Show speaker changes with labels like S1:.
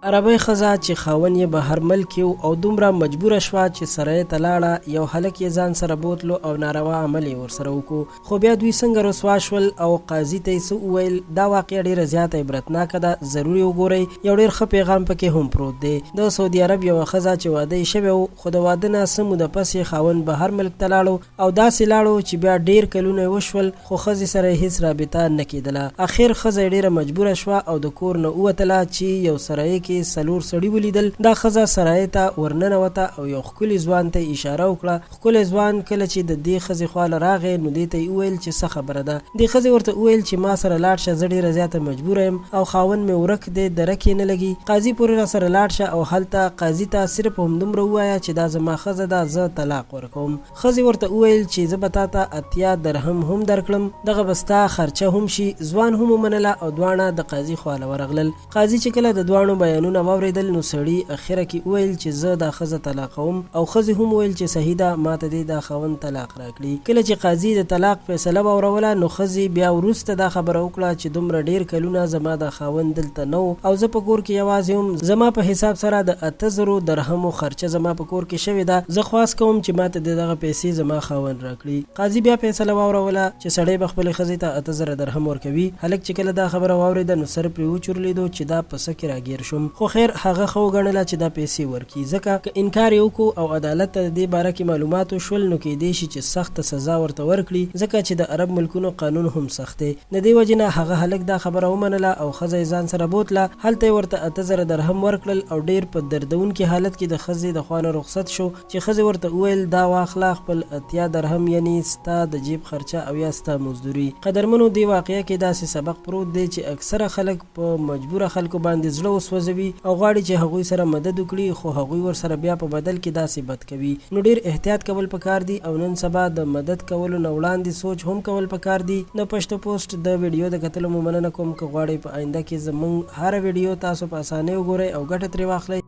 S1: عربی ښځه چې خاوند یې بهر ملک یو او دومره مجبوره شوه چې سره یې ته لاړه، یو هلک یې ځان سره بوتلو او ناروا عمل یې ورسره وکړو. خو بیا دوی څنګه رسوا شول او قاضي ته یې څه وویل، دا واقعه ډېره زیاته عبرتناکه ده. ضروري وګورئ، یو ډېر ښه پیغام پکې هم پروت دی. د سعودي عرب یوه ښځه چې واده یې شوی و، خو د واده نه څه موده پس یې خاوند بهر ملک ته لاړو او داسې لاړو چې بیا ډېر کلونه یې وشول، خو ښځې سره یې هېڅ رابطه نه کېدله. اخر ښځه ډېره مجبوره شوه او د کور نه ووتله چې یو سرایه کې څلور سړي ولیدل. دا ښځه سرایه ته ورننوته او یو ښکلي ځوان ته اشاره وکړه. ښکلی ځوان کله چې د دې ښځې خواله راغی نو دې ته یې وویل چې څه خبره ده. دې ښځې ورته وویل چې ما سره لاړ شه، زه ډېره زیاته مجبوره یم او خاوند مې ورک دی، درک یې نه لګي. قاضي پورې راسره لاړ شه او هلته قاضي ته صرف همدومره ووایه چې دا زما ښځه ده، زه طلاق ورکوم. ښځې ورته وویل چې زه به تا ته 80 درهم هم درکړم، دغه به ستا خرچه هم شي. ځوان هم ومنله او دواړه د قاضي خواله ورغلل. قاضي چې کله د دواړو بیانونه واورېدل نو سړي اخره کې وویل چې زه دا ښځه طلاقوم، او ښځې هم وویل چې صحیح ده، ما ته دې دا خاوند طلاق راکړي. کله چې قاضي د طلاق فیصله واوروله نو ښځې بیا وروسته دا خبره وکړه چې دومره ډېر کلونه زما د خاوند دلته نه و او زه په کور کې یوازې یم، زما په حساب سره د 8000 درهمو خرچه زما په کور کې شوې ده، زه خواست کوم چې ما ته دغه پیسې زما خاوند راکړي. قاضي بیا فیصله واوروله چې سړی به خپلې ښځې ته 8000 درهم ورکوي. هلک چې کله دا خبره واورېده نو سر پرې وچورلېدو چې دا په څه کې راګیر شوم، خو خیر هغه ښه وګڼله چې دا پیسې ورکړي، ځکه که انکار یې وکړو او عدالت ته د دې باره کې معلومات وشول نو کیدای شي چې سخته سزا ورته ورکړي، ځکه چې د عرب ملکونو قانون هم سخت دی. د دې وجې نه هغه هلک دا خبره ومنله او ښځه یې ځان سره بوتله. هلته یې ورته 8000 درهم ورکړل او ډېر په دردونکي حالت کې د ښځې د خوا نه رخصت شو چې ښځې ورته وویل دا واخله خپل 80 درهم، یعنی ستا د جیب خرچه او یا ستا مزدوري. قدرمنو، دې واقعه کې داسې سبق پروت دی چې اکثره خلک په مجبوره خلکو باندې زړه وسوځوي او غواړي چې هغوی سره مدد وکړي، خو هغوی ورسره بیا په بدل کې داسې بد کوي. نو ډېر احتیاط کول پکار دي او نن سبا د مدد کولو نه وړاندې سوچ هم کول پکار دي. د پښتو پوسټ د ویډیو د کتلو مو مننه کوم. که غواړئ په آینده کې زموږ هر ویډیو تاسو په اسانۍ وګورئ او ګټه ترې واخلئ.